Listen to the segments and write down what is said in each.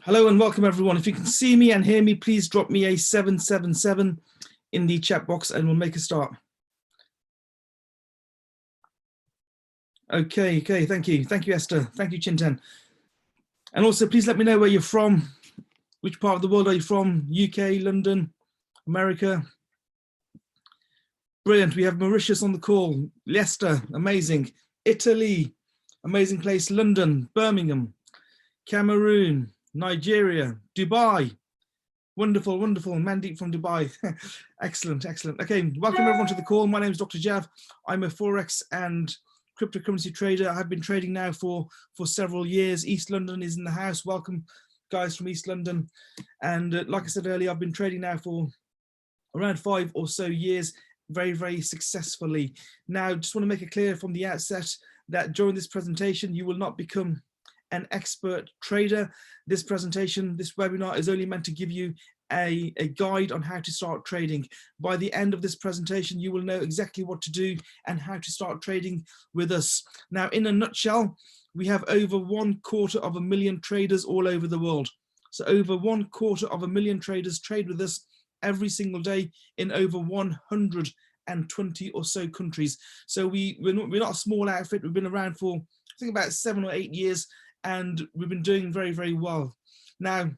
Hello and welcome everyone. If you can see me and hear me, please drop me a 777 in the chat box and we'll make a start. Okay, thank you. Thank you, Esther. Thank you, Chintan. And also please let me know where you're from. Which part of the world are you from? UK, London, America? Brilliant. We have Mauritius on the call. Leicester, amazing. Italy, amazing place. London, Birmingham, Cameroon, Nigeria, Dubai. Wonderful, wonderful. Mandeep from Dubai. Excellent. Okay, welcome everyone to the call. My name is Dr. Jav. I'm a Forex and cryptocurrency trader. I have been trading now for several years. East London is in the house. Welcome, guys from East London. And like I said earlier, I've been trading now for around 5 or so years, very successfully. Now, just want to make it clear from the outset that during this presentation, you will not become an expert trader. This presentation, this webinar is only meant to give you a guide on how to start trading. By the end of this presentation, you will know exactly what to do and how to start trading with us. Now, in a nutshell, we have over 250,000 traders all over the world. So over 250,000 traders trade with us every single day in over 120 or so countries. So we're not a small outfit. We've been around for, I think, about 7 or 8 years, and we've been doing very well. Now,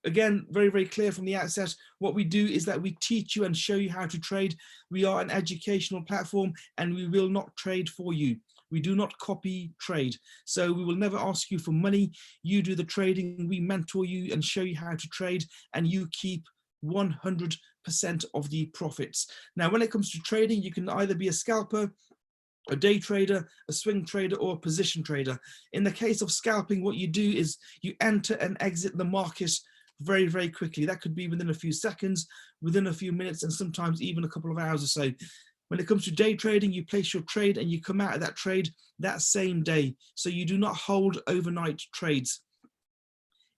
again, very clear from the outset, what we do is that we teach you and show you how to trade. We are an educational platform and we will not trade for you. We do not copy trade. So we will never ask you for money. You do the trading, we mentor you and show you how to trade, and you keep 100% of the profits. Now, when it comes to trading, you can either be a scalper, a day trader, a swing trader, or a position trader. In the case of scalping, what you do is you enter and exit the market very quickly. That could be within a few seconds, within a few minutes, and sometimes even a couple of hours or so. When it comes to day trading, you place your trade and you come out of that trade that same day. So you do not hold overnight trades.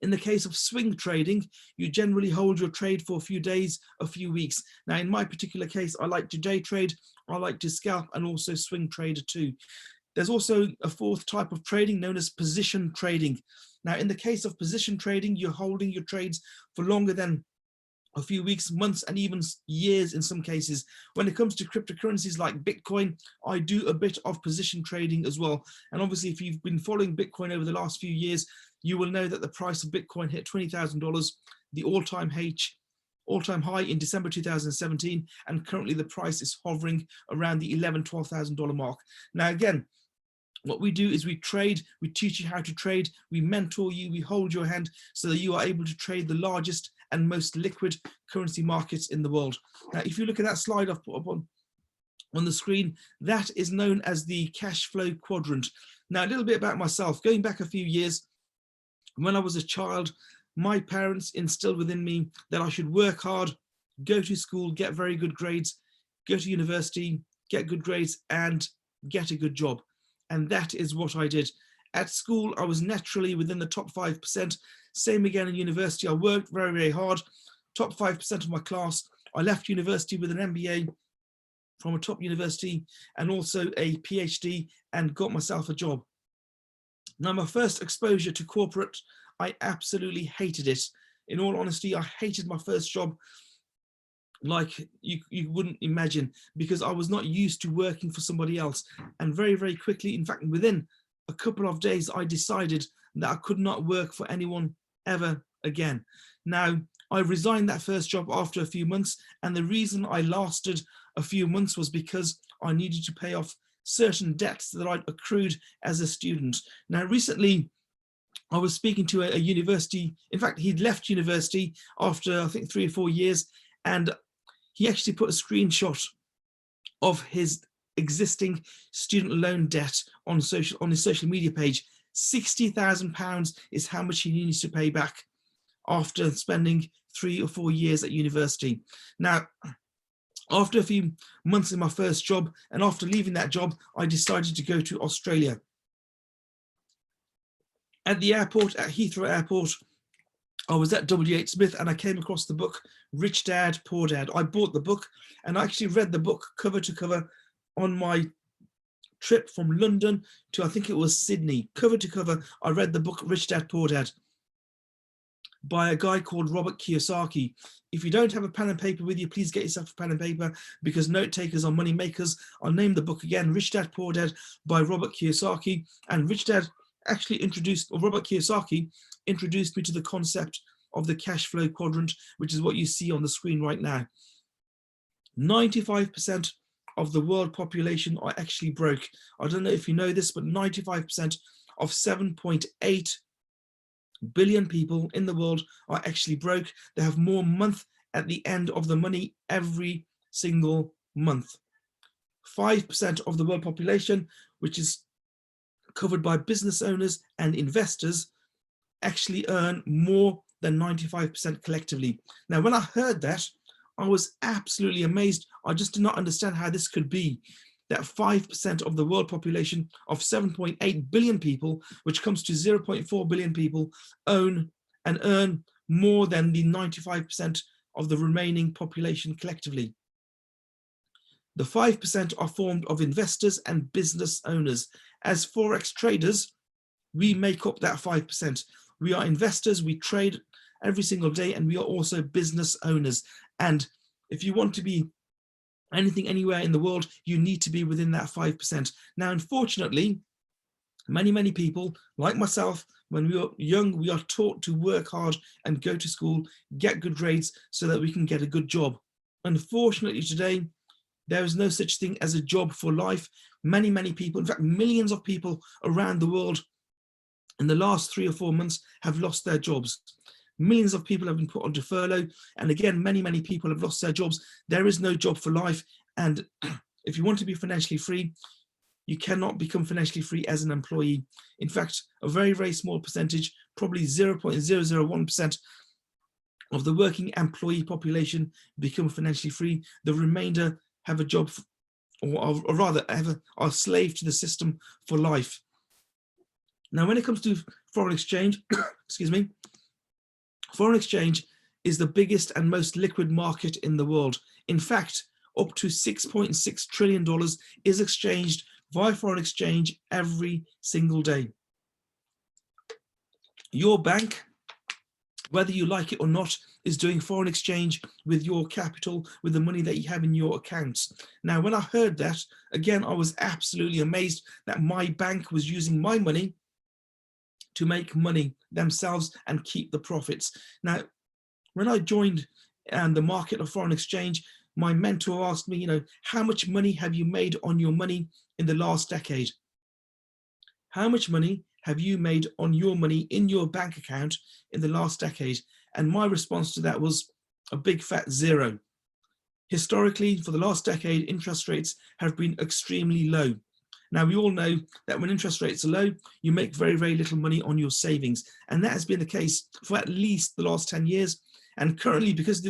In the case of swing trading, you generally hold your trade for a few days, a few weeks. Now, in my particular case, I like to day trade, I like to scalp, and also swing trader too. There's also a fourth type of trading known as position trading. Now, in the case of position trading, you're holding your trades for longer than a few weeks, months, and even years in some cases. When it comes to cryptocurrencies like Bitcoin, I do a bit of position trading as well. And obviously, if you've been following Bitcoin over the last few years, you will know that the price of Bitcoin hit $20,000, the all-time high in December 2017, and currently the price is hovering around the $11,000, $12,000 mark. Now, again, what we do is we trade, we teach you how to trade, we mentor you, we hold your hand so that you are able to trade the largest and most liquid currency markets in the world. Now, if you look at that slide I've put up on the screen, that is known as the cash flow quadrant. Now, a little bit about myself. Going back a few years, when I was a child, my parents instilled within me that I should work hard, go to school, get very good grades, go to university, get good grades, and get a good job. And that is what I did. At school, I was naturally within the top 5%. Same again in university. I worked very hard, top 5% of my class. I left university with an MBA from a top university and also a PhD, and got myself a job. Now, my first exposure to corporate, I absolutely hated it. In all honesty, I hated my first job like you wouldn't imagine, because I was not used to working for somebody else. And very quickly, in fact, within a couple of days, I decided that I could not work for anyone ever again. Now, I resigned that first job after a few months, and the reason I lasted a few months was because I needed to pay off certain debts that I'd accrued as a student. Now, recently, I was speaking to a university. In fact, he'd left university after, I think, 3 or 4 years, and he actually put a screenshot of his existing student loan debt on his social media page. £60,000 is how much he needs to pay back after spending 3 or 4 years at university. Now, after a few months in my first job, and after leaving that job, I decided to go to Australia. At the airport, at Heathrow Airport, I was at W.H. Smith and I came across the book, Rich Dad, Poor Dad. I bought the book and I actually read the book cover to cover on my trip from London to, I think it was Sydney. Cover to cover, I read the book, Rich Dad, Poor Dad. by a guy called Robert Kiyosaki. If you don't have a pen and paper with you, please get yourself a pen and paper, because note takers are money makers. I'll name the book again, Rich Dad Poor Dad by Robert Kiyosaki. And Rich Dad actually Robert Kiyosaki introduced me to the concept of the cash flow quadrant, which is what you see on the screen right now. 95% of the world population are actually broke. I don't know if you know this, but 95% of 7.8 billion people in the world are actually broke. They have more month at the end of the money every single month. 5% of the world population, which is covered by business owners and investors, actually earn more than 95% collectively. Now, when I heard that, I was absolutely amazed. I just did not understand how this could be, that 5% of the world population of 7.8 billion people, which comes to 0.4 billion people, own and earn more than the 95% of the remaining population collectively. The 5% are formed of investors and business owners. As Forex traders, we make up that 5%. We are investors, we trade every single day, and we are also business owners. And if you want to be anything anywhere in the world, you need to be within that 5%. Now, unfortunately, many people, like myself, when we were young, we are taught to work hard and go to school, get good grades so that we can get a good job. Unfortunately, today, there is no such thing as a job for life. Many people, in fact, millions of people around the world in the last 3 or 4 months have lost their jobs. Millions of people have been put onto furlough. And again, many people have lost their jobs. There is no job for life. And if you want to be financially free, you cannot become financially free as an employee. In fact, a very small percentage, probably 0.001% of the working employee population become financially free. The remainder have a job, or rather are slave to the system for life. Now, when it comes to foreign exchange, excuse me, foreign exchange is the biggest and most liquid market in the world. In fact, up to $6.6 trillion is exchanged via foreign exchange every single day. Your bank, whether you like it or not, is doing foreign exchange with your capital, with the money that you have in your accounts. Now, when I heard that, again, I was absolutely amazed that my bank was using my money to make money themselves and keep the profits. Now, when I joined the market of foreign exchange, my mentor asked me, how much money have you made on your money in the last decade? How much money have you made on your money in your bank account in the last decade? And my response to that was a big fat zero. Historically, for the last decade, interest rates have been extremely low. Now, we all know that when interest rates are low, you make very little money on your savings. And that has been the case for at least the last 10 years. And currently, because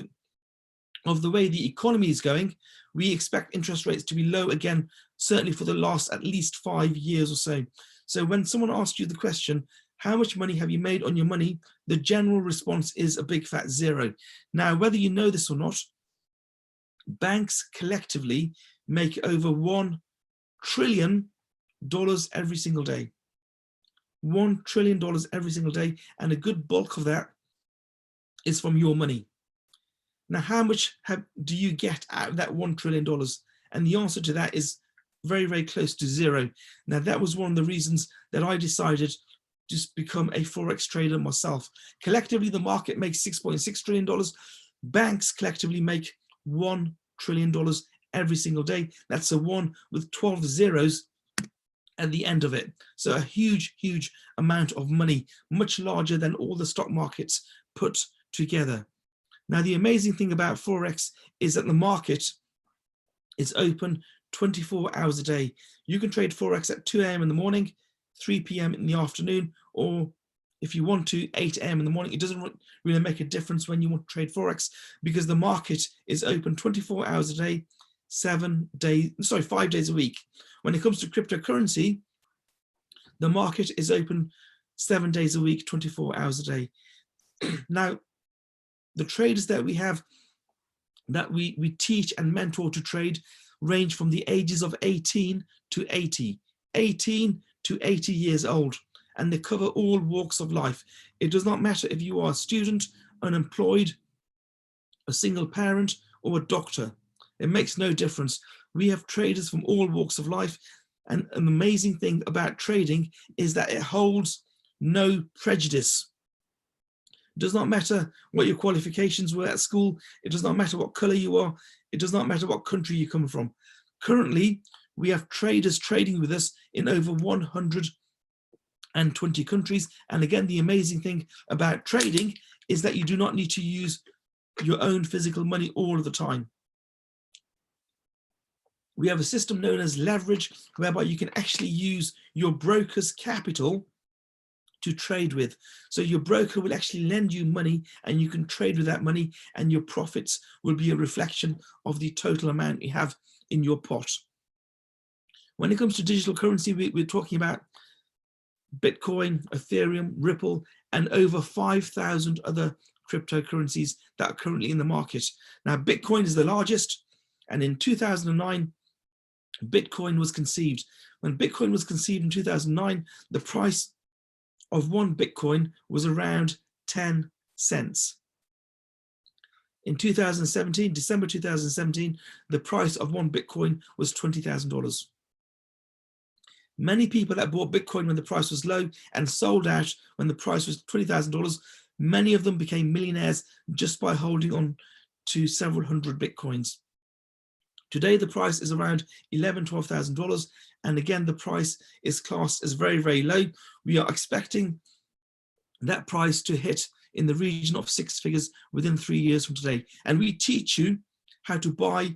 of the way the economy is going, we expect interest rates to be low again, certainly for the last at least 5 years or so. So when someone asks you the question, how much money have you made on your money? The general response is a big fat zero. Now, whether you know this or not, banks collectively make over $1 trillion every single day. $1 trillion every single day, and a good bulk of that is from your money. Now, how much do you get out of that $1 trillion? And the answer to that is very close to zero. Now, that was one of the reasons that I decided to become a Forex trader myself. Collectively, the market makes $6.6 trillion. Banks collectively make $1 trillion every single day. That's a 1 with 12 zeros at the end of it. So a huge amount of money, much larger than all the stock markets put together. Now, the amazing thing about Forex is that the market is open 24 hours a day. You can trade Forex at 2 a.m. in the morning, 3 p.m. in the afternoon, or if you want to, 8 a.m. in the morning. It doesn't really make a difference when you want to trade Forex, because the market is open 24 hours a day, 5 days a week. When it comes to cryptocurrency, the market is open 7 days a week, 24 hours a day. Now, the traders that we have, that we teach and mentor to trade, range from the ages of 18 to 80 years old. and they cover all walks of life. It does not matter if you are a student, unemployed, a single parent, or a doctor. It makes no difference. We have traders from all walks of life, and an amazing thing about trading is that it holds no prejudice. It does not matter what your qualifications were at school. It does not matter what color you are. It does not matter what country you come from. Currently, we have traders trading with us in over 120 countries. And again, the amazing thing about trading is that you do not need to use your own physical money all of the time. We have a system known as leverage, whereby you can actually use your broker's capital to trade with. So your broker will actually lend you money and you can trade with that money, and your profits will be a reflection of the total amount you have in your pot. When it comes to digital currency, we're talking about Bitcoin, Ethereum, Ripple, and over 5,000 other cryptocurrencies that are currently in the market. Now, Bitcoin is the largest, and in 2009, Bitcoin was conceived. When Bitcoin was conceived in 2009, the price of one Bitcoin was around 10 cents. In 2017, December 2017, the price of one Bitcoin was $20,000. Many people that bought Bitcoin when the price was low and sold out when the price was $20,000, many of them became millionaires just by holding on to several hundred Bitcoins. Today, the price is around $11,000, $12,000. And again, the price is classed as very, very low. We are expecting that price to hit in the region of 6 figures within 3 years from today. And we teach you how to buy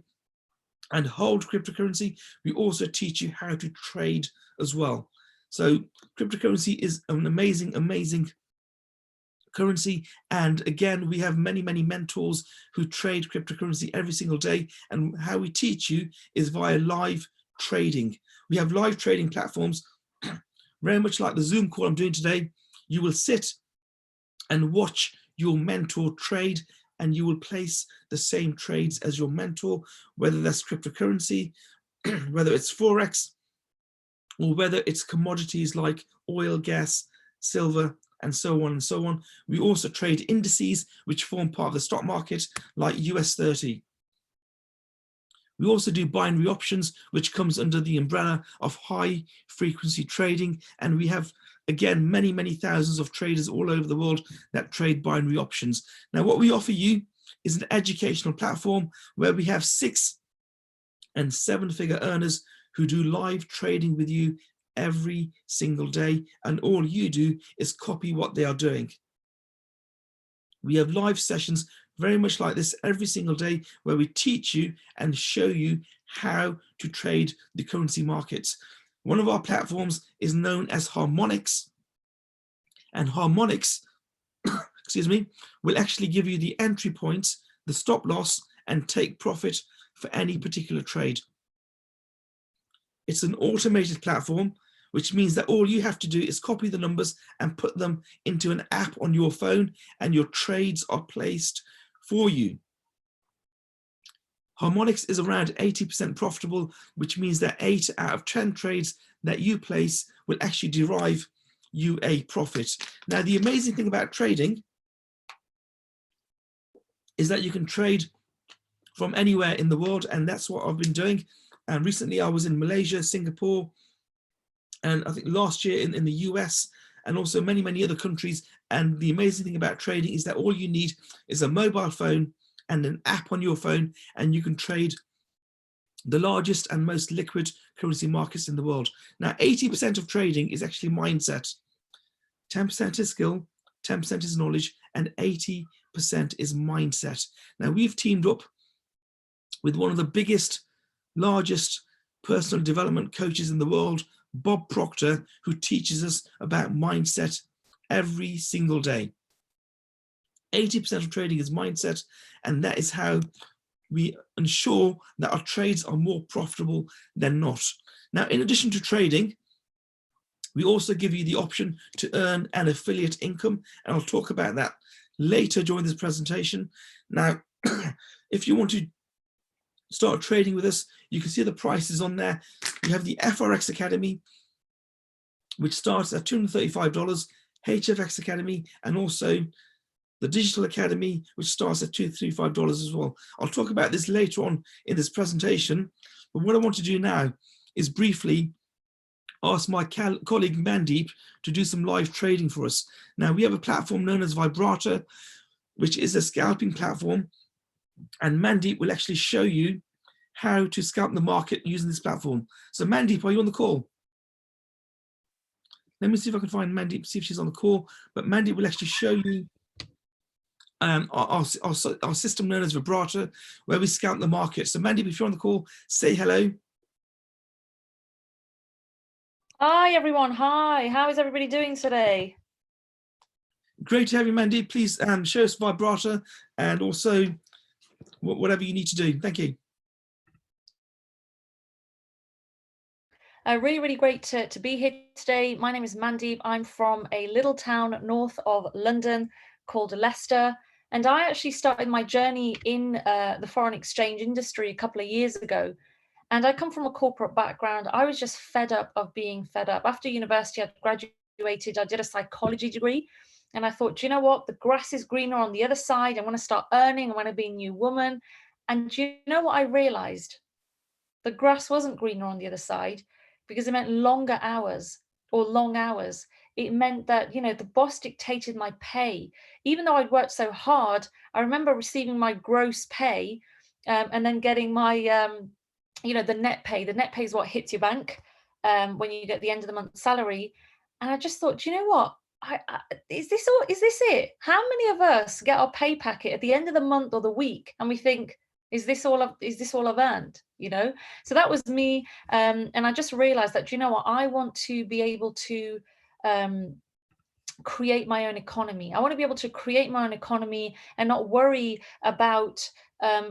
and hold cryptocurrency. We also teach you how to trade as well. So cryptocurrency is an amazing, amazing currency. And again, we have many, many mentors who trade cryptocurrency every single day. And how we teach you is via live trading. We have live trading platforms, very much like the Zoom call I'm doing today. You will sit and watch your mentor trade, and you will place the same trades as your mentor, whether that's cryptocurrency, whether it's Forex, or whether it's commodities like oil, gas, silver, and so on and so on. We also trade indices, which form part of the stock market, like US 30. We also do binary options, which comes under the umbrella of high frequency trading. And we have, again, many, many thousands of traders all over the world that trade binary options. Now, what we offer you is an educational platform where we have 6- and 7-figure earners who do live trading with you every single day, and all you do is copy what they are doing. We have live sessions very much like this every single day, where we teach you and show you how to trade the currency markets. One of our platforms is known as Harmonics, and Harmonics excuse me, will actually give you the entry points, the stop loss, and take profit for any particular trade. It's an automated platform, which means that all you have to do is copy the numbers and put them into an app on your phone, and your trades are placed for you. Harmonics is around 80% profitable, which means that 8 out of 10 trades that you place will actually derive you a profit. Now, the amazing thing about trading is that you can trade from anywhere in the world, and that's what I've been doing. And recently I was in Malaysia, Singapore, and I think last year in the US, and also many, many other countries. And the amazing thing about trading is that all you need is a mobile phone and an app on your phone, and you can trade the largest and most liquid currency markets in the world. Now, 80% of trading is actually mindset. 10% is skill, 10% is knowledge, and 80% is mindset. Now, we've teamed up with one of the biggest, largest personal development coaches in the world, Bob Proctor, who teaches us about mindset every single day. 80% of trading is mindset, and that is how we ensure that our trades are more profitable than not. Now, in addition to trading, we also give you the option to earn an affiliate income, and I'll talk about that later during this presentation. Now, if you want to start trading with us, you can see the prices on there. We have the Forex Academy, which starts at $235, HFX Academy, and also the Digital Academy, which starts at $235 as well. I'll talk about this later on in this presentation, but what I want to do now is briefly ask my colleague Mandeep to do some live trading for us. Now, we have a platform known as Vibrata, which is a scalping platform, and Mandeep will actually show you how to scalp the market using this platform. So Mandeep, are you on the call? Let me see if I can find Mandeep, see if she's on the call, but Mandeep will actually show you our system known as Vibrata, where we scalp the market. So Mandeep, if you're on the call, say hello. Hi everyone, hi. How is everybody doing today? Great to have you, Mandeep. Please show us Vibrata and also whatever you need to do. Thank you. Really great to be here today. My name is Mandeep. I'm from a little town north of London called Leicester. And I actually started my journey in the foreign exchange industry a couple of years ago. And I come from a corporate background. I was just fed up of being fed up. After university, I graduated, I did a psychology degree. And I thought, do you know what? The grass is greener on the other side. I want to start earning. I want to be a new woman. And do you know what I realized? The grass wasn't greener on the other side, because it meant longer hours or long hours. It meant that, you know, the boss dictated my pay. Even though I'd worked so hard, I remember receiving my gross pay and then getting my, you know, the net pay. The net pay is what hits your bank when you get the end of the month salary. And I just thought, do you know what? Is this all? Is this it? How many of us get our pay packet at the end of the month or the week and we think, is this all I've earned? You know, so that was me. And I just realized that, you know what, I want to be able to create my own economy. I want to be able to create my own economy and not worry about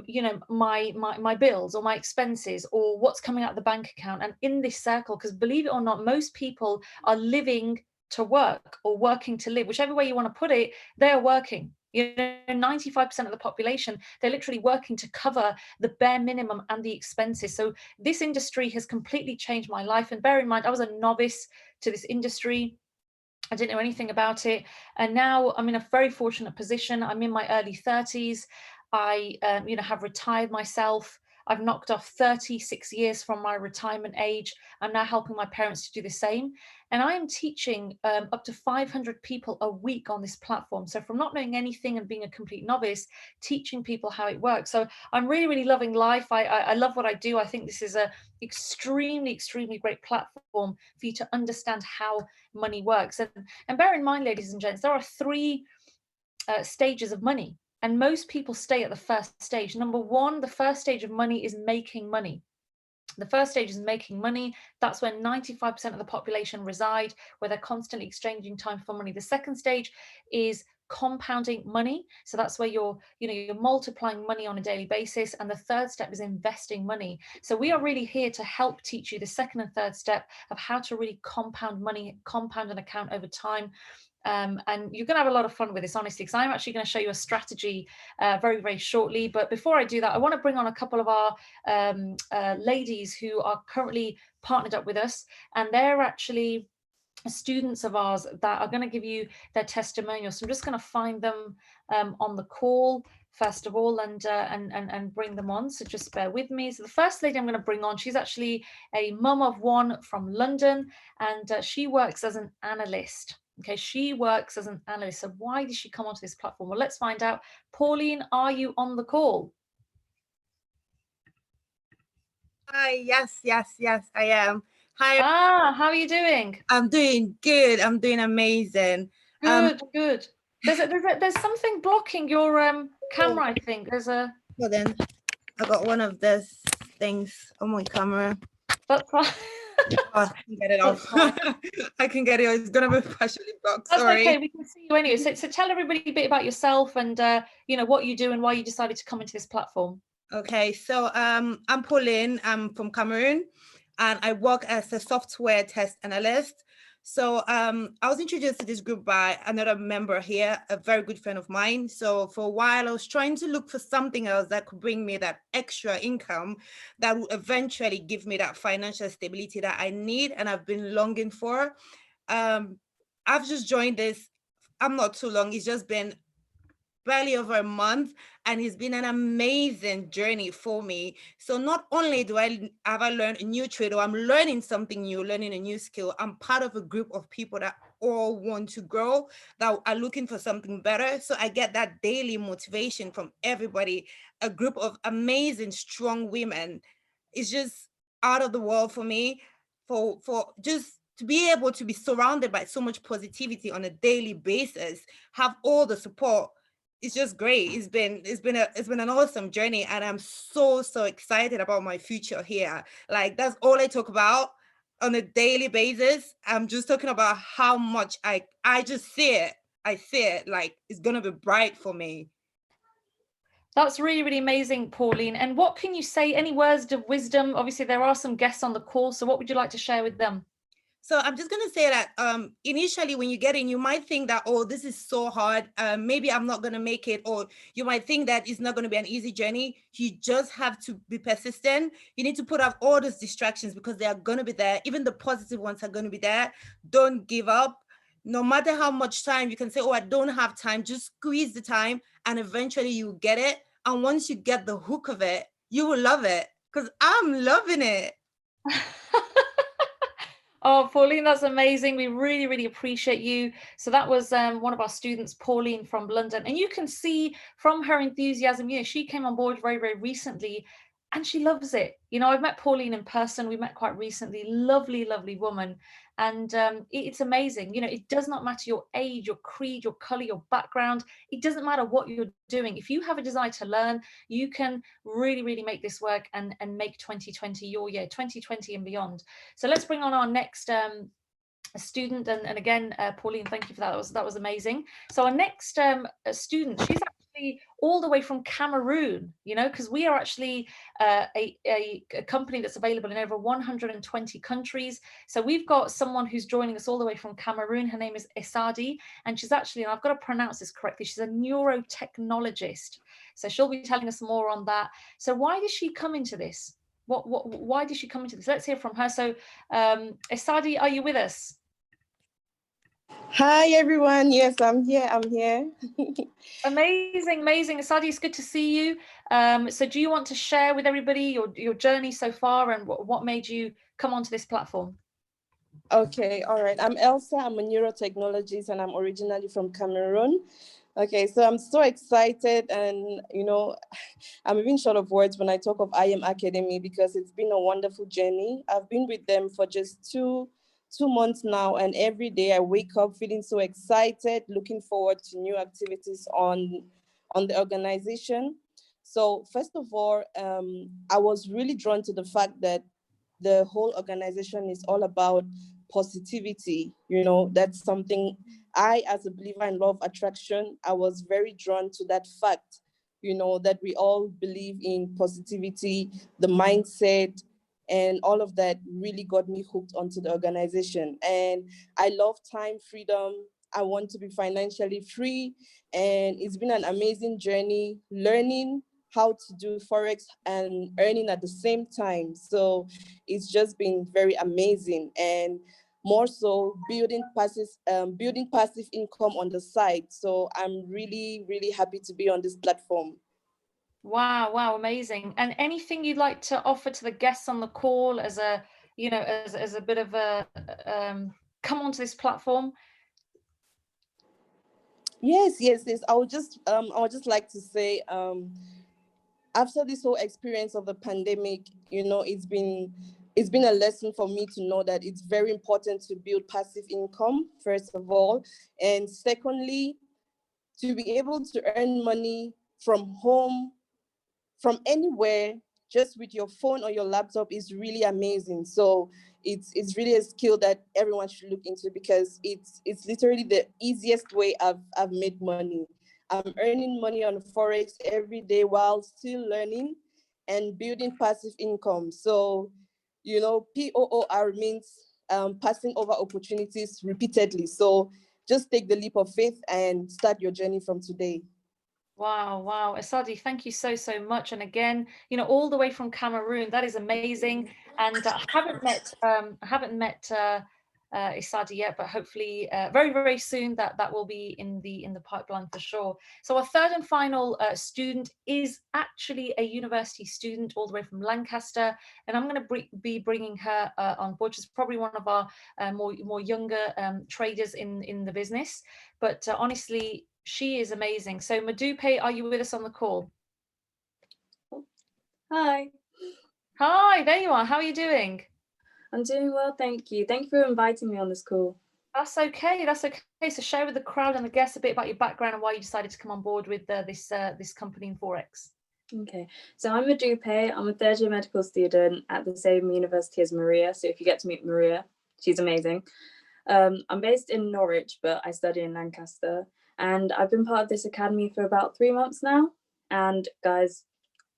you know, my bills or my expenses or what's coming out of the bank account. And in this circle, because believe it or not, most people are living to work or working to live, whichever way you want to put it. They are working. You know, 95% of the population, they're literally working to cover the bare minimum and the expenses. So this industry has completely changed my life. And bear in mind, I was a novice to this industry. I didn't know anything about it. And now I'm in a very fortunate position. I'm in my early 30s. I, you know, have retired myself. I've knocked off 36 years from my retirement age. I'm now helping my parents to do the same. And I am teaching up to 500 people a week on this platform. So from not knowing anything and being a complete novice, teaching people how it works. So I'm really loving life. I love what I do. I think this is a extremely great platform for you to understand how money works. And bear in mind, ladies and gents, there are three stages of money. And most people stay at the first stage. Number one, the first stage of money is making money. The first stage is making money. That's where 95% of the population reside, where they're constantly exchanging time for money. The second stage is compounding money. So that's where you're multiplying money on a daily basis. And the third step is investing money. So we are really here to help teach you the second and third step of how to really compound money, compound an account over time. And you're going to have a lot of fun with this, honestly, because I'm actually going to show you a strategy very shortly. But before I do that, I want to bring on a couple of our ladies who are currently partnered up with us, and they're actually students of ours that are going to give you their testimonials. So I'm just going to find them on the call first of all and bring them on. So just bear with me. So the first lady I'm going to bring on, she's actually a mum of one from London, and she works as an analyst. Okay, she works as an analyst. So why did she come onto this platform? Well, let's find out. Pauline, are you on the call? Hi, yes, I am. Hi. How are you doing? I'm doing good. I'm doing amazing. Good. There's something blocking your camera, I think. There's a... Well then, I got one of these things on my camera. That's fine. Oh, I can get it off. I can get it. It's gonna be partially blocked. That's sorry. Okay. We can see you anyway. So tell everybody a bit about yourself and you know, what you do and why you decided to come into this platform. Okay, so I'm Pauline. I'm from Cameroon, and I work as a software test analyst. So I was introduced to this group by another member here, a very good friend of mine. So for a while, I was trying to look for something else that could bring me that extra income that would eventually give me that financial stability that I need and I've been longing for. I've just joined this. I'm not too long. It's just been barely over a month, and it's been an amazing journey for me. So not only have I learned a new trade, or I'm learning something new, learning a new skill, I'm part of a group of people that all want to grow, that are looking for something better. So I get that daily motivation from everybody, a group of amazing, strong women. It's just out of the world for me, for just to be able to be surrounded by so much positivity on a daily basis, have all the support. It's just great. It's been an awesome journey, and I'm so excited about my future here. Like, that's all I talk about on a daily basis. I'm just talking about how much I just see it. I see it like it's gonna be bright for me. That's really, really amazing, Pauline. And what can you say? Any words of wisdom? Obviously, there are some guests on the call, so what would you like to share with them? So I'm just going to say that initially when you get in, you might think that, oh, this is so hard. Maybe I'm not going to make it. Or you might think that it's not going to be an easy journey. You just have to be persistent. You need to put out all those distractions, because they are going to be there. Even the positive ones are going to be there. Don't give up. No matter how much time you can say, oh, I don't have time, just squeeze the time, and eventually you get it. And once you get the hook of it, you will love it, because I'm loving it. Oh, Pauline, that's amazing. We really, really appreciate you. So that was one of our students, Pauline from London. And you can see from her enthusiasm, she came on board very, very recently, and she loves it. I've met Pauline in person. We met quite recently. Lovely, lovely woman. And it's amazing. It does not matter your age, your creed, your color, your background. It doesn't matter what you're doing. If you have a desire to learn, you can really, really make this work and make 2020 your year, 2020 and beyond. So let's bring on our next student. And again, Pauline, thank you for that. That was amazing. So our next student, she's actually all the way from Cameroon, because we are actually a company that's available in over 120 countries. So we've got someone who's joining us all the way from Cameroon. Her name is Esadi, and she's actually, and I've got to pronounce this correctly, she's a neurotechnologist. So she'll be telling us more on that. So why did she come into this? Why did she come into this? Let's hear from her. So Esadi, are you with us? Hi everyone. Yes, I'm here. Amazing. Esadi, it's good to see you. So do you want to share with everybody your journey so far, and what made you come onto this platform? Okay, all right. I'm Elsa. I'm a neurotechnologist, and I'm originally from Cameroon. Okay, so I'm so excited, and I'm even short of words when I talk of IM Academy, because it's been a wonderful journey. I've been with them for just two months now, and every day I wake up feeling so excited, looking forward to new activities on the organization. So first of all, I was really drawn to the fact that the whole organization is all about positivity. That's something I, as a believer in law of attraction, I was very drawn to that fact, that we all believe in positivity, the mindset, and all of that really got me hooked onto the organization. And I love time freedom. I want to be financially free. And it's been an amazing journey learning how to do Forex and earning at the same time. So it's just been very amazing. And more so building passive income on the side. So I'm really, really happy to be on this platform. Wow, amazing. And anything you'd like to offer to the guests on the call as a, as a bit of a come onto this platform? Yes. I would just like to say, after this whole experience of the pandemic, it's been a lesson for me to know that it's very important to build passive income, first of all. And secondly, to be able to earn money from home, from anywhere, just with your phone or your laptop is really amazing. So it's really a skill that everyone should look into, because it's literally the easiest way I've made money. I'm earning money on Forex every day while still learning and building passive income. So, POOR means passing over opportunities repeatedly. So just take the leap of faith and start your journey from today. Wow. Esadi, thank you so much. And again, all the way from Cameroon, that is amazing. And I haven't met Isadi yet, but hopefully very, very soon that will be in the pipeline for sure. So our third and final student is actually a university student all the way from Lancaster, and I'm going to be bringing her on board. She's probably one of our more younger traders in the business, but honestly, she is amazing. So Madupe, are you with us on the call? Hi. Hi, there you are. How are you doing? I'm doing well, thank you. Thank you for inviting me on this call. That's okay. That's okay. So share with the crowd and the guests a bit about your background and why you decided to come on board with this company in Forex. Okay, so I'm Madupe. I'm a third year medical student at the same university as Maria. So if you get to meet Maria, she's amazing. I'm based in Norwich, but I study in Lancaster. And I've been part of this academy for about 3 months now. And guys,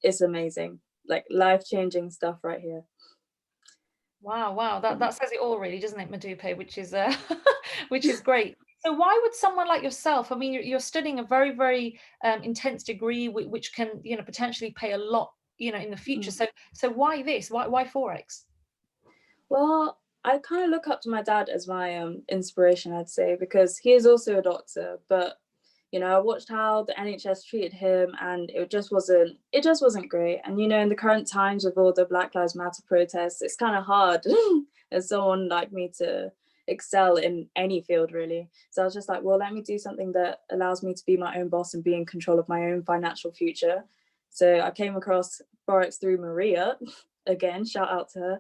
it's amazing. Like life-changing stuff right here. Wow, that says it all, really, doesn't it, Madupe? Which is which is great. So why would someone like yourself? I mean, you're studying a very, very intense degree, which can, you know, potentially pay a lot, you know, in the future. So why this? Why Forex? Well, I kind of look up to my dad as my inspiration, I'd say, because he is also a doctor. But you know, I watched how the NHS treated him, and it just wasn't great. And you know, in the current times with all the Black Lives Matter protests, it's kind of hard as someone like me to excel in any field, really. So I was just like, well, let me do something that allows me to be my own boss and be in control of my own financial future. So I came across Forex through Maria. Again, shout out to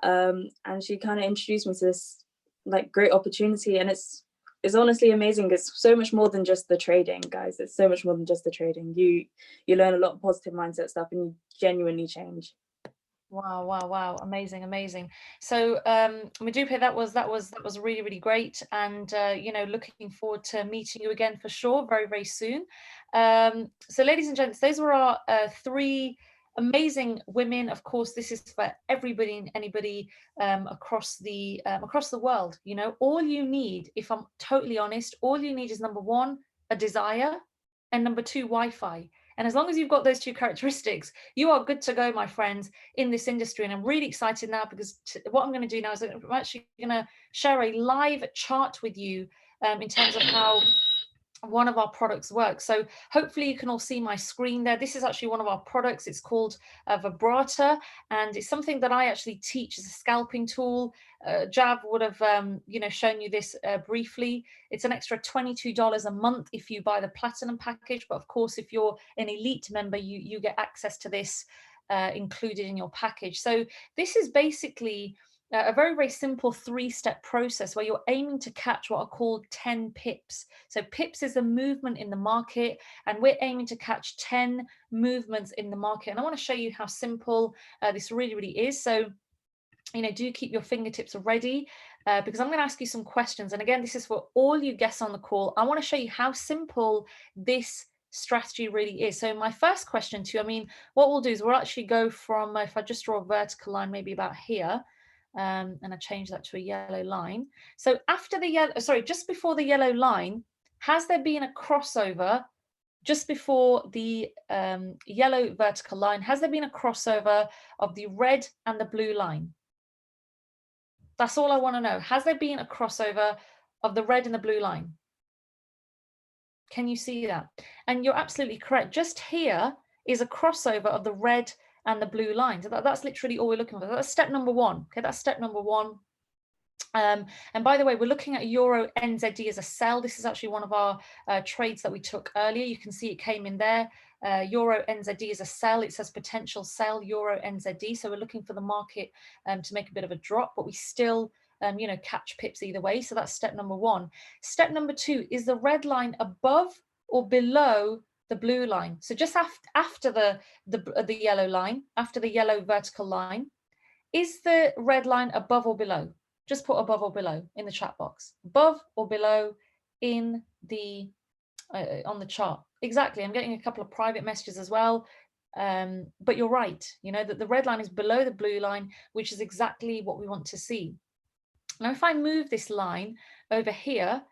her. And she kind of introduced me to this like great opportunity, and it's honestly amazing. It's so much more than just the trading, guys. It's so much more than just the trading. You learn a lot of positive mindset stuff, and you genuinely change. Wow, amazing. So Madupe, that was really, really great, and you know, looking forward to meeting you again for sure very, very soon. So ladies and gents, those were our 3 amazing women. Of course, this is for everybody and anybody across the world. You know, all you need, if I'm totally honest, all you need is number 1, a desire, and number 2, Wi-Fi. And as long as you've got those 2 characteristics, you are good to go, my friends, in this industry. And I'm really excited now, because what I'm going to do now is I'm actually going to share a live chart with you in terms of how one of our products works. So hopefully you can all see my screen there. This is actually one of our products. It's called Vibrata, and it's something that I actually teach as a scalping tool. Jav would have you know, shown you this briefly. It's an extra $22 a month if you buy the platinum package, but of course if you're an elite member, you get access to this included in your package. So this is basically a very, very simple 3-step process where you're aiming to catch what are called 10 pips. So pips is the movement in the market, and we're aiming to catch 10 movements in the market. And I want to show you how simple this really, really is. So, you know, do keep your fingertips ready because I'm going to ask you some questions. And again, this is for all you guests on the call. I want to show you how simple this strategy really is. So my first question to you, I mean, what we'll do is we'll actually go from, if I just draw a vertical line, maybe about here, and I change that to a yellow line. So after the yellow, sorry, just before the yellow line, has there been a crossover just before the yellow vertical line? Has there been a crossover of the red and the blue line? That's all I want to know. Has there been a crossover of the red and the blue line? Can you see that? And you're absolutely correct. Just here is a crossover of the red and the blue line. So that's literally all we're looking for. That's step number 1. Okay, that's step number 1. And by the way, we're looking at Euro NZD as a sell. This is actually one of our trades that we took earlier. You can see it came in there. Euro NZD is a sell. It says potential sell Euro NZD. So we're looking for the market to make a bit of a drop, but we still you know, catch pips either way. So that's step number 1. Step number 2, is the red line above or below the blue line? So just after the yellow line, after the yellow vertical line, is the red line above or below? Just put above or below in the chat box. Above or below in the on the chart. Exactly. I'm getting a couple of private messages as well. But you're right, you know, that the red line is below the blue line, which is exactly what we want to see. Now, if I move this line over here,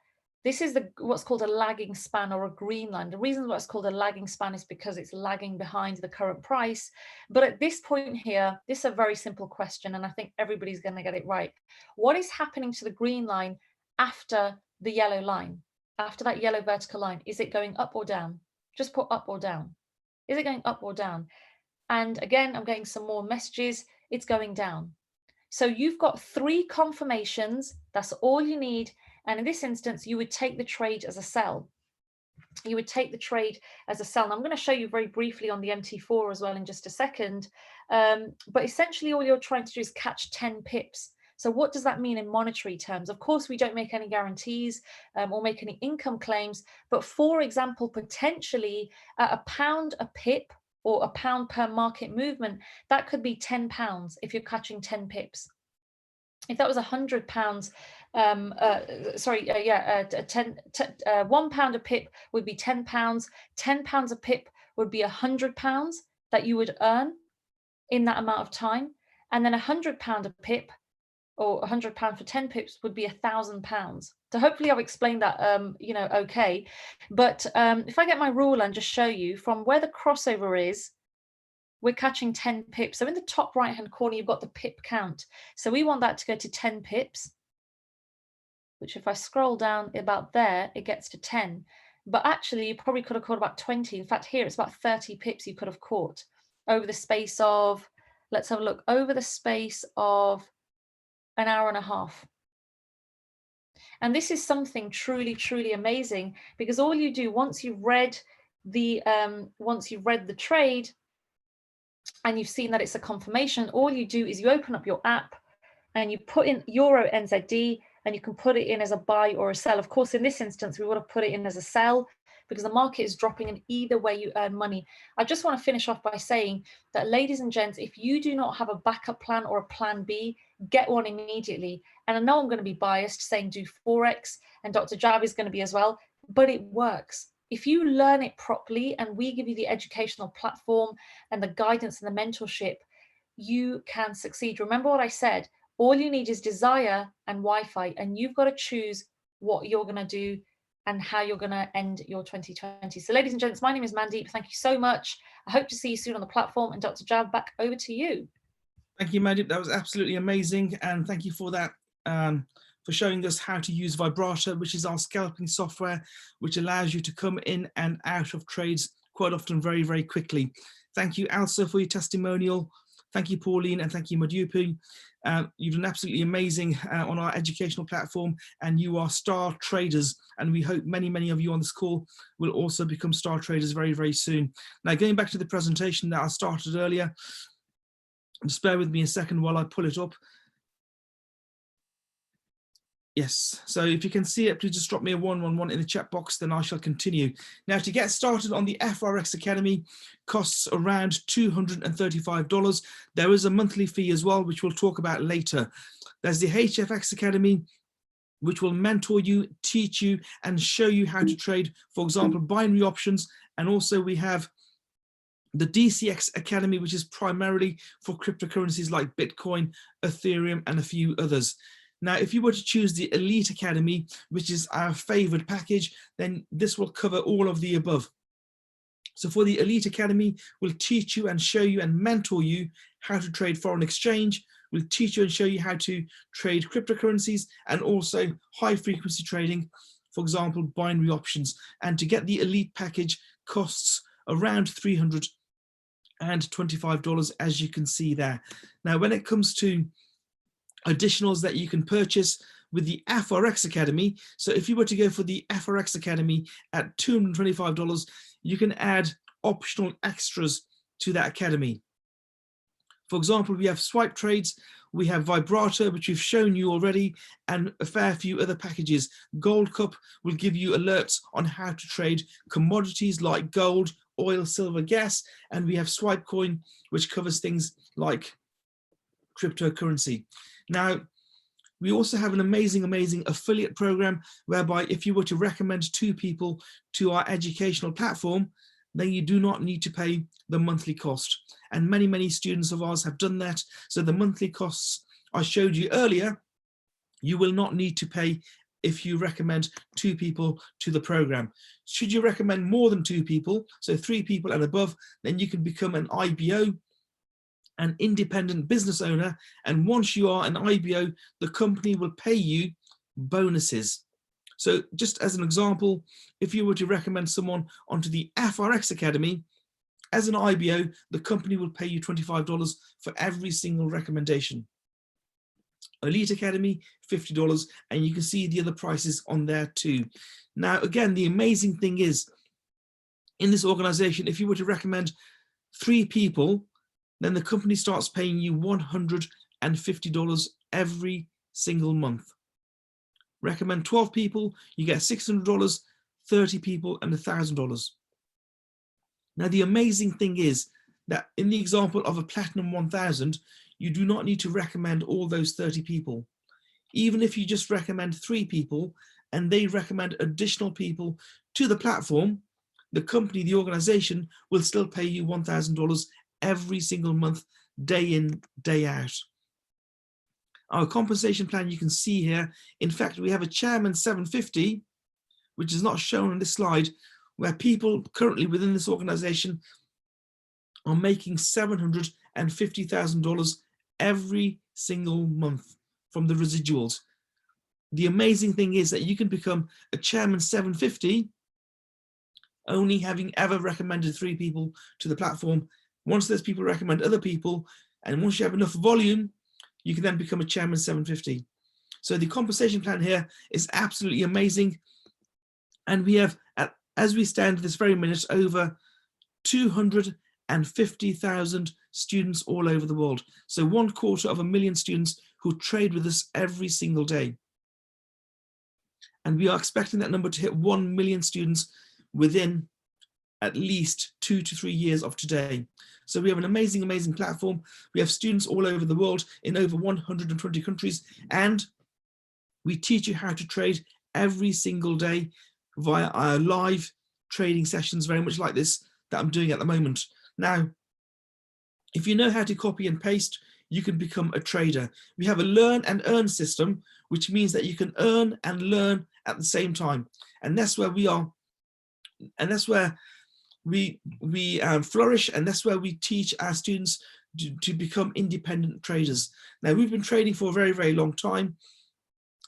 This is what's called a lagging span or a green line. The reason why it's called a lagging span is because it's lagging behind the current price. But at this point here, this is a very simple question, and I think everybody's going to get it right. What is happening to the green line after the yellow line, after that yellow vertical line? Is it going up or down? Just put up or down. Is it going up or down? And again, I'm getting some more messages. It's going down. So you've got 3 confirmations. That's all you need. And in this instance, you would take the trade as a sell. You would take the trade as a sell. And I'm going to show you very briefly on the MT4 as well in just a second. But essentially, all you're trying to do is catch 10 pips. So what does that mean in monetary terms? Of course, we don't make any guarantees or make any income claims. But for example, potentially at £1 a pip or £1 per market movement, that could be £10 if you're catching 10 pips. If that was £100, £1 a pip would be £10. £10 a pip would be £100 that you would earn in that amount of time, and then £100 a pip, or £100 for 10 pips, would be £1,000. So hopefully I've explained that, okay. But if I get my ruler and just show you from where the crossover is, we're catching 10 pips. So in the top right hand corner, you've got the pip count. So we want that to go to 10 pips, which if I scroll down about there, it gets to 10. But actually, you probably could have caught about 20. In fact, here it's about 30 pips you could have caught over the space of, let's have a look, over the space of an hour and a half. And this is something truly, truly amazing, because all you do once you've read the trade, and you've seen that it's a confirmation, all you do is you open up your app and you put in Euro NZD, and you can put it in as a buy or a sell. Of course, in this instance, we would have put it in as a sell because the market is dropping, and either way you earn money. I just want to finish off by saying that, ladies and gents, if you do not have a backup plan or a plan B, get one immediately. And I know I'm going to be biased saying do Forex, and Dr. Jav is going to be as well, but it works. If you learn it properly and we give you the educational platform and the guidance and the mentorship, you can succeed. Remember what I said, all you need is desire and Wi-Fi, and you've got to choose what you're going to do and how you're going to end your 2020. So ladies and gents, my name is Mandeep. Thank you so much. I hope to see you soon on the platform. And Dr. Jav, back over to you. Thank you, Mandeep. That was absolutely amazing. And thank you for that. For showing us how to use Vibrata, which is our scalping software, which allows you to come in and out of trades quite often very, very quickly. Thank you, Elsa, for your testimonial. Thank you, Pauline, and thank you, Madupu. You've done absolutely amazing on our educational platform, and you are star traders. And we hope many, many of you on this call will also become star traders very, very soon. Now, going back to the presentation that I started earlier, just bear with me a second while I pull it up. Yes, so if you can see it, please just drop me a 111 in the chat box, then I shall continue. Now, to get started on the FRX Academy, costs around $235. There is a monthly fee as well, which we'll talk about later. There's the HFX Academy, which will mentor you, teach you, and show you how to trade, for example, binary options. And also we have the DCX Academy, which is primarily for cryptocurrencies like Bitcoin, Ethereum, and a few others. Now, if you were to choose the Elite Academy, which is our favored package, then this will cover all of the above. So for the Elite Academy, we'll teach you and show you and mentor you how to trade foreign exchange. We'll teach you and show you how to trade cryptocurrencies and also high frequency trading, for example, binary options. And to get the Elite package costs around $325, as you can see there. Now, when it comes to additionals that you can purchase with the FRX Academy, so if you were to go for the FRX Academy at $225, you can add optional extras to that academy. For example, we have swipe trades, we have Vibrata, which we've shown you already, and a fair few other packages. Gold Cup will give you alerts on how to trade commodities like gold, oil, silver, gas, and we have Swipe Coin, which covers things like cryptocurrency. Now, we also have an amazing, amazing affiliate program whereby if you were to recommend 2 people to our educational platform, then you do not need to pay the monthly cost. And many, many students of ours have done that. So the monthly costs I showed you earlier, you will not need to pay if you recommend 2 people to the program. Should you recommend more than 2 people, so 3 people and above, then you can become an IBO, an independent business owner. And once you are an IBO, the company will pay you bonuses. So just as an example, if you were to recommend someone onto the Forex Academy, as an IBO, the company will pay you $25 for every single recommendation. Elite Academy, $50, and you can see the other prices on there too. Now, again, the amazing thing is, in this organization, if you were to recommend 3 people, then the company starts paying you $150 every single month. Recommend 12 people, you get $600, 30 people, and $1,000. Now, the amazing thing is that in the example of a Platinum 1000, you do not need to recommend all those 30 people. Even if you just recommend 3 people and they recommend additional people to the platform, the company, the organization, will still pay you $1,000 every single month, day in, day out. Our compensation plan you can see here. In fact, we have a Chairman 750, which is not shown on this slide, where people currently within this organization are making $750,000 every single month from the residuals. The amazing thing is that you can become a Chairman 750 only having ever recommended 3 people to the platform. Once those people recommend other people, and once you have enough volume, you can then become a Chairman 750. So the compensation plan here is absolutely amazing. And we have, as we stand this very minute, over 250,000 students all over the world. So 250,000 students who trade with us every single day. And we are expecting that number to hit 1 million students within at least 2 to 3 years of today. So we have an amazing, amazing platform. We have students all over the world in over 120 countries, and we teach you how to trade every single day via our live trading sessions, very much like this that I'm doing at the moment. Now, if you know how to copy and paste, you can become a trader. We have a learn and earn system, which means that you can earn and learn at the same time. And that's where we are. And that's where we flourish, and that's where we teach our students to become independent traders. Now, we've been trading for a very, very long time,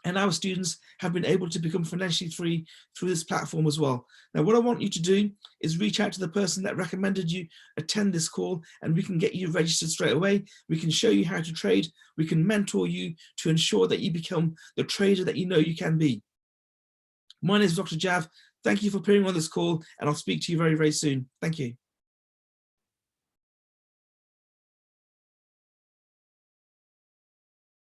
and our students have been able to become financially free through this platform as well. Now, what I want you to do is reach out to the person that recommended you attend this call, and we can get you registered straight away. We can show you how to trade. We can mentor you to ensure that you become the trader that you know you can be. My name is Dr. Jav. Thank you for appearing on this call, and I'll speak to you very, very soon. Thank you.